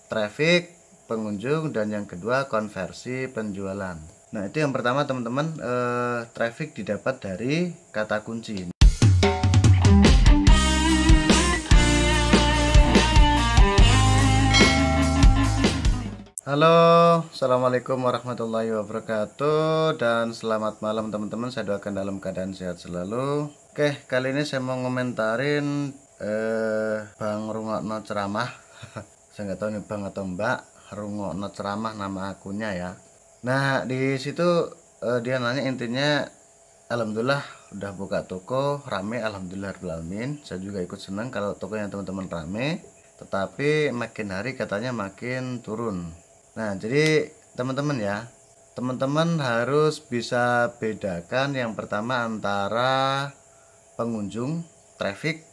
traffic, pengunjung, dan yang kedua konversi penjualan. Nah, itu yang pertama teman-teman, traffic didapat dari kata kunci. Halo, assalamualaikum warahmatullahi wabarakatuh, dan selamat malam teman-teman. Saya doakan dalam keadaan sehat selalu. Oke, kali ini saya mau ngomentarin Bang Rungokno ceramah. Saya nggak tahu nih Bang atau Mbak, Rungokno ceramah nama akunnya ya. Nah, di situ dia nanya, intinya alhamdulillah udah buka toko rame, alhamdulillahirobbilalamin. Saya juga ikut senang kalau tokonya teman-teman rame, tetapi makin hari katanya makin turun. Nah, jadi teman-teman ya, teman-teman harus bisa bedakan yang pertama antara pengunjung, traffic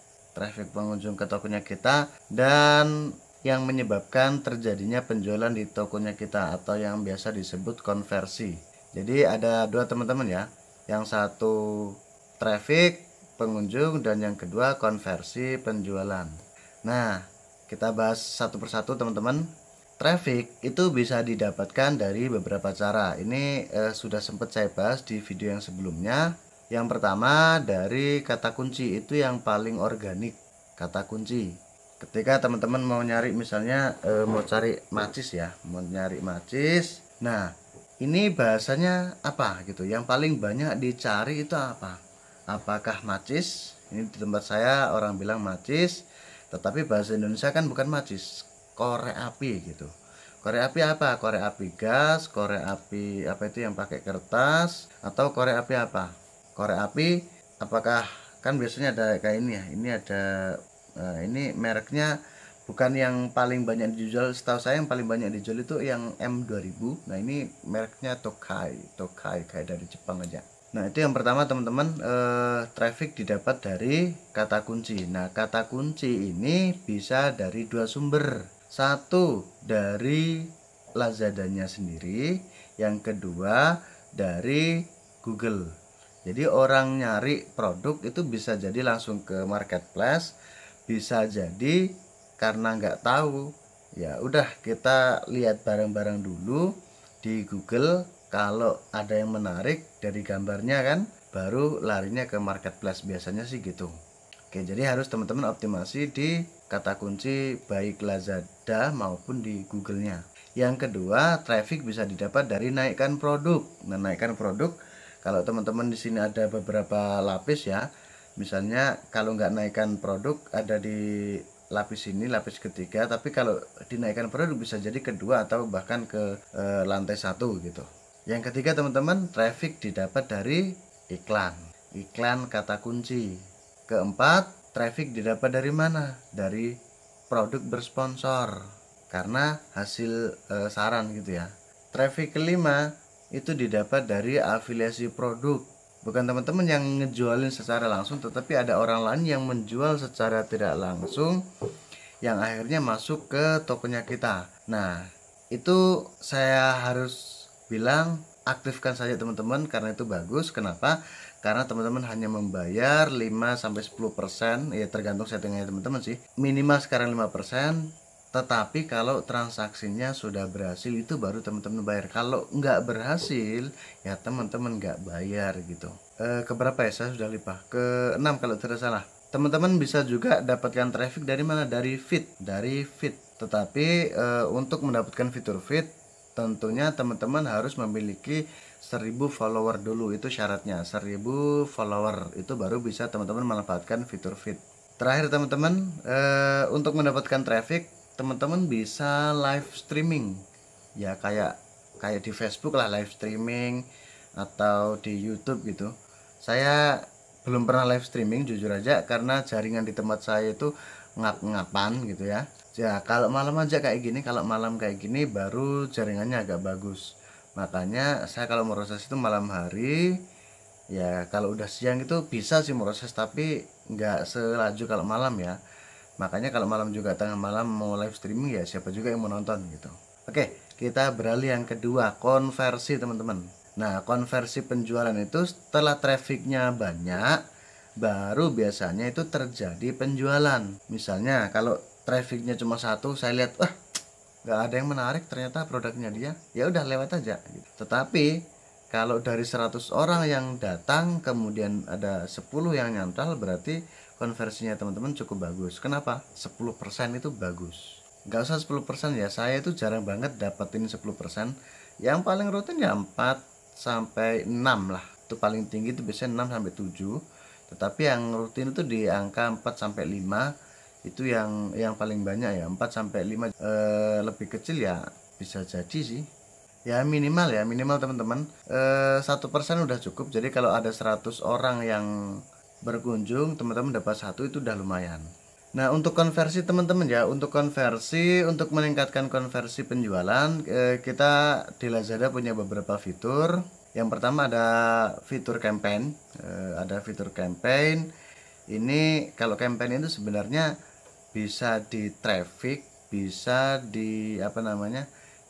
pengunjung ke tokonya kita, dan yang menyebabkan terjadinya penjualan di tokonya kita atau yang biasa disebut konversi. Jadi ada dua teman-teman ya, yang satu traffic pengunjung dan yang kedua konversi penjualan. Nah, kita bahas satu persatu teman-teman. Traffic itu bisa didapatkan dari beberapa cara. Ini sudah sempat saya bahas di video yang sebelumnya. Yang pertama dari kata kunci, itu yang paling organik, kata kunci. Ketika teman-teman mau nyari misalnya mau cari macis ya, mau nyari macis. Nah, ini bahasanya apa gitu? Yang paling banyak dicari itu apa? Apakah macis? Ini di tempat saya orang bilang macis, tetapi bahasa Indonesia kan bukan macis, korek api gitu. Korek api apa? Korek api gas, korek api apa itu yang pakai kertas, atau korek api apa? Korek api apakah, kan biasanya ada kayak ini ya, ini ada ini mereknya bukan yang paling banyak dijual. Setahu saya yang paling banyak dijual itu yang M2000. Nah, ini mereknya Tokai kayak dari Jepang aja. Nah, itu yang pertama teman-teman, traffic didapat dari kata kunci. Nah, kata kunci ini bisa dari dua sumber. Satu dari Lazadanya sendiri, yang kedua dari Google. Jadi orang nyari produk itu bisa jadi langsung ke marketplace, bisa jadi karena nggak tahu, ya udah kita lihat barang-barang dulu di Google, kalau ada yang menarik dari gambarnya kan, baru larinya ke marketplace, biasanya sih gitu. Oke, jadi harus teman-teman optimasi di kata kunci baik Lazada maupun di Google-nya. Yang kedua, traffic bisa didapat dari naikkan produk. Nah, naikkan produk, kalau teman-teman di sini ada beberapa lapis ya. Misalnya kalau nggak naikkan produk ada di lapis ini, lapis ketiga, tapi kalau dinaikkan produk bisa jadi kedua atau bahkan ke lantai satu gitu. Yang ketiga teman-teman, traffic didapat dari iklan kata kunci. Keempat, traffic didapat dari mana? Dari produk bersponsor, karena hasil saran gitu ya. Traffic kelima itu didapat dari afiliasi produk. Bukan teman-teman yang ngejualin secara langsung, tetapi ada orang lain yang menjual secara tidak langsung, yang akhirnya masuk ke tokonya kita. Nah, itu saya harus bilang aktifkan saja teman-teman, karena itu bagus. Kenapa? Karena teman-teman hanya membayar 5-10%, ya tergantung settingannya teman-teman sih. Minimal sekarang 5%, tetapi kalau transaksinya sudah berhasil itu baru teman-teman bayar. Kalau nggak berhasil ya teman-teman nggak bayar gitu. Keberapa ya, saya sudah lupa, ke-6 kalau tidak salah. Teman-teman bisa juga dapatkan traffic dari mana? Dari feed. Tetapi untuk mendapatkan fitur feed, tentunya teman-teman harus memiliki 1000 follower dulu, itu syaratnya. 1000 follower itu baru bisa teman-teman manfaatkan fitur feed. Terakhir teman-teman, untuk mendapatkan traffic, teman-teman bisa live streaming. Ya kayak di Facebook lah, live streaming, atau di YouTube gitu. Saya belum pernah live streaming jujur aja, karena jaringan di tempat saya itu ngap-ngapan gitu ya. Ya kalau malam aja kayak gini, kalau malam kayak gini baru jaringannya agak bagus. Makanya saya kalau proses itu malam hari. Ya kalau udah siang itu bisa sih proses, tapi nggak selaju kalau malam ya. Makanya kalau malam juga, tengah malam mau live streaming, ya siapa juga yang mau nonton gitu. Oke, kita beralih yang kedua, konversi teman-teman. Nah, konversi penjualan itu setelah trafficnya banyak, baru biasanya itu terjadi penjualan. Misalnya kalau trafficnya cuma satu, saya lihat nggak ada yang menarik ternyata produknya dia, ya udah lewat aja gitu. Tetapi kalau dari 100 orang yang datang kemudian ada 10 yang nyantol, berarti konversinya teman-teman cukup bagus. Kenapa? 10% itu bagus. Nggak usah 10% ya, saya itu jarang banget dapetin 10%. Yang paling rutin ya 4 sampai 6 lah. Itu paling tinggi itu biasanya 6 sampai 7. Tetapi yang rutin itu di angka 4 sampai 5 itu yang paling banyak ya, 4 sampai 5. Lebih kecil ya bisa jadi sih. Ya minimal teman-teman 1% udah cukup. Jadi kalau ada 100 orang yang berkunjung, teman-teman dapat satu itu udah lumayan. Nah, untuk konversi teman-teman ya, untuk meningkatkan konversi penjualan, kita di Lazada punya beberapa fitur. Yang pertama ada fitur campaign, Ini kalau campaign itu sebenarnya bisa di traffic, bisa di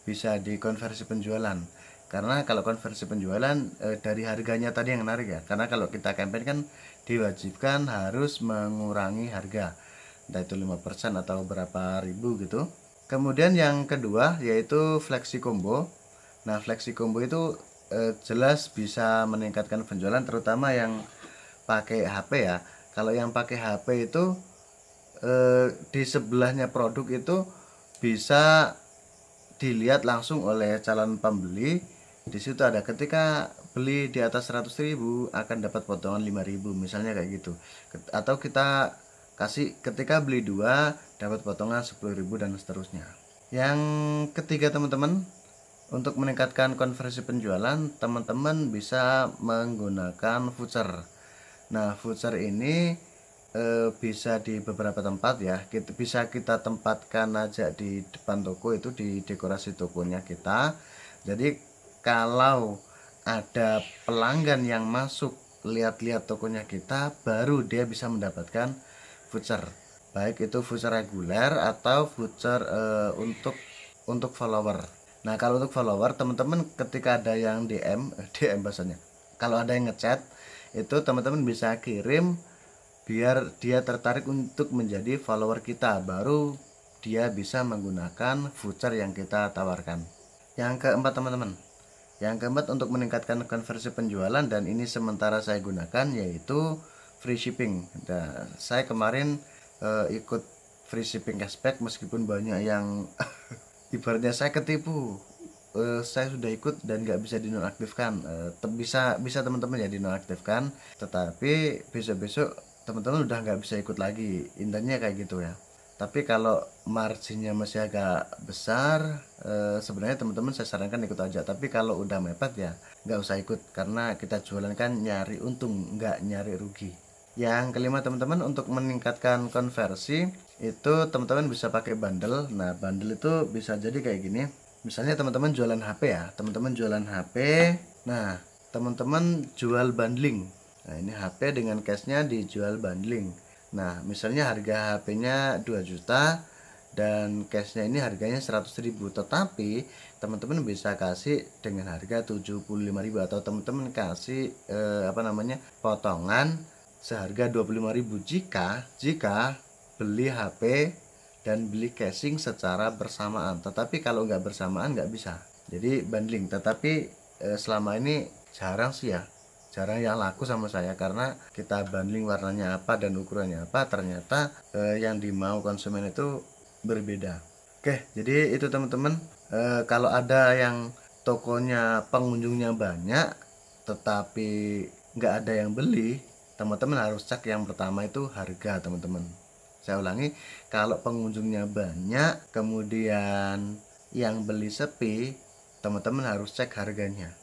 bisa di konversi penjualan. Karena kalau konversi penjualan dari harganya tadi yang menarik ya. Karena kalau kita campaign kan diwajibkan harus mengurangi harga, entah itu 5% atau berapa ribu gitu. Kemudian yang kedua yaitu flexi combo. Nah, flexi combo itu jelas bisa meningkatkan penjualan, terutama yang pakai HP ya. Kalau yang pakai HP itu di sebelahnya produk itu bisa dilihat langsung oleh calon pembeli. Di situ ada ketika beli di atas 100.000 akan dapat potongan 5.000 misalnya kayak gitu. Atau kita kasih ketika beli 2 dapat potongan 10.000 dan seterusnya. Yang ketiga teman-teman, untuk meningkatkan konversi penjualan, teman-teman bisa menggunakan voucher. Nah, voucher ini bisa di beberapa tempat ya. Bisa kita tempatkan aja di depan toko, itu di dekorasi tokonya kita. Jadi kalau ada pelanggan yang masuk lihat-lihat tokonya kita, baru dia bisa mendapatkan voucher. Baik itu voucher reguler atau voucher untuk follower. Nah, kalau untuk follower, teman-teman ketika ada yang DM bahasanya. Kalau ada yang ngechat, itu teman-teman bisa kirim biar dia tertarik untuk menjadi follower kita, baru dia bisa menggunakan voucher yang kita tawarkan. Yang keempat teman-teman, untuk meningkatkan konversi penjualan, dan ini sementara saya gunakan, yaitu free shipping. Nah, saya kemarin ikut free shipping cashback meskipun banyak yang ibaratnya saya ketipu. Saya sudah ikut dan nggak bisa dinonaktifkan. Bisa teman-teman ya dinonaktifkan, tetapi besok-besok teman-teman udah nggak bisa ikut lagi, intinya kayak gitu ya. Tapi kalau marginnya masih agak besar, sebenarnya teman-teman saya sarankan ikut aja. Tapi kalau udah mepet ya nggak usah ikut, karena kita jualan kan nyari untung, nggak nyari rugi. Yang kelima teman-teman, untuk meningkatkan konversi itu teman-teman bisa pakai bundle. Nah, bundle itu bisa jadi kayak gini. Misalnya teman-teman jualan HP ya, nah teman-teman jual bundling. Nah, ini HP dengan cashnya dijual bundling. Nah, misalnya harga HP-nya 2 juta dan cashnya ini harganya 100.000, tetapi teman-teman bisa kasih dengan harga 75.000, atau teman-teman kasih potongan seharga 25.000 jika beli HP dan beli casing secara bersamaan. Tetapi kalau nggak bersamaan nggak bisa, jadi bundling. Tetapi selama ini jarang yang laku sama saya, karena kita bundling warnanya apa dan ukurannya apa, ternyata yang dimau konsumen itu berbeda. Oke, jadi itu teman-teman. Kalau ada yang tokonya pengunjungnya banyak tetapi nggak ada yang beli, teman-teman harus cek yang pertama itu harga teman-teman. Saya ulangi, kalau pengunjungnya banyak kemudian yang beli sepi, teman-teman harus cek harganya.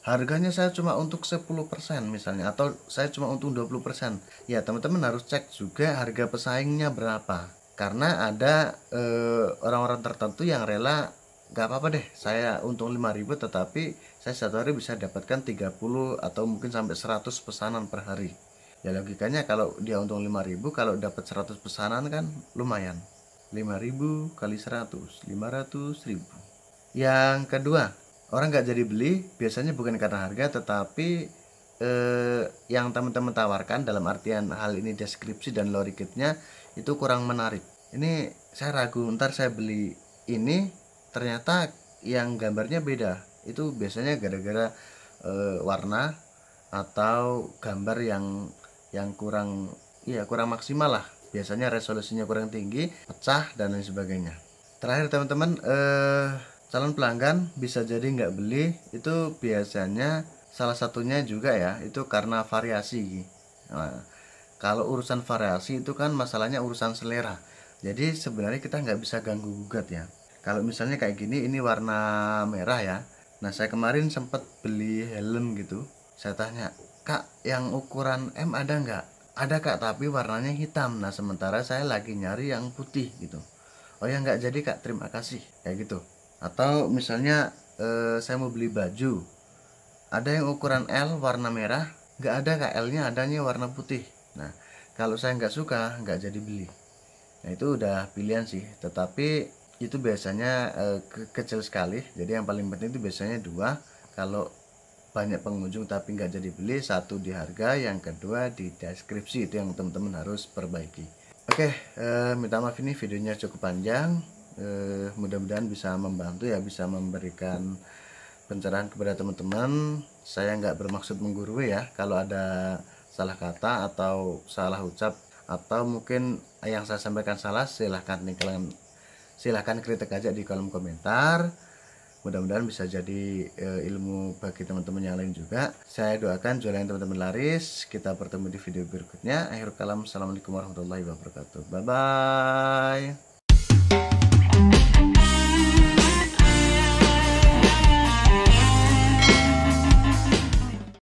Harganya saya cuma untuk 10% misalnya, atau saya cuma untuk 20%. Ya, teman-teman harus cek juga harga pesaingnya berapa. Karena ada orang-orang tertentu yang rela, gak apa-apa deh, saya untung 5.000 tetapi saya satu hari bisa dapatkan 30 atau mungkin sampai 100 pesanan per hari. Ya logikanya kalau dia untung 5.000, kalau dapat 100 pesanan kan lumayan. 5.000 kali 100, 500.000. Yang kedua, orang nggak jadi beli biasanya bukan karena harga, tetapi yang teman-teman tawarkan, dalam artian hal ini deskripsi dan low kitnya itu kurang menarik. Ini saya ragu, ntar saya beli ini ternyata yang gambarnya beda. Itu biasanya gara-gara warna atau gambar yang kurang, ya kurang maksimal lah. Biasanya resolusinya kurang tinggi, pecah dan lain sebagainya. Terakhir teman-teman, calon pelanggan bisa jadi nggak beli itu biasanya salah satunya juga ya itu karena variasi. Nah, kalau urusan variasi itu kan masalahnya urusan selera. Jadi sebenarnya kita nggak bisa ganggu gugat ya. Kalau misalnya kayak gini, ini warna merah ya. Nah, saya kemarin sempat beli helm gitu. Saya tanya, "Kak, yang ukuran M ada nggak?" "Ada Kak, tapi warnanya hitam." Nah, sementara saya lagi nyari yang putih gitu. "Oh ya, nggak jadi Kak, terima kasih." Kayak gitu. Atau misalnya saya mau beli baju, ada yang ukuran L warna merah, nggak ada Kak, L-nya adanya warna putih. Nah, kalau saya nggak suka, nggak jadi beli. Nah, itu udah pilihan sih, tetapi itu biasanya kecil sekali. Jadi yang paling penting itu biasanya dua. Kalau banyak pengunjung tapi nggak jadi beli, satu di harga, yang kedua di deskripsi. Itu yang teman-teman harus perbaiki. Oke, minta maaf ini videonya cukup panjang. Mudah-mudahan bisa membantu ya, bisa memberikan pencerahan kepada teman-teman. Saya nggak bermaksud menggurui ya. Kalau ada salah kata atau salah ucap atau mungkin yang saya sampaikan salah, silahkan kritik aja di kolom komentar. Mudah-mudahan bisa jadi ilmu bagi teman-teman yang lain juga. Saya doakan jualan teman-teman laris. Kita bertemu di video berikutnya. Akhirul kalam, assalamualaikum warahmatullahi wabarakatuh. Bye bye.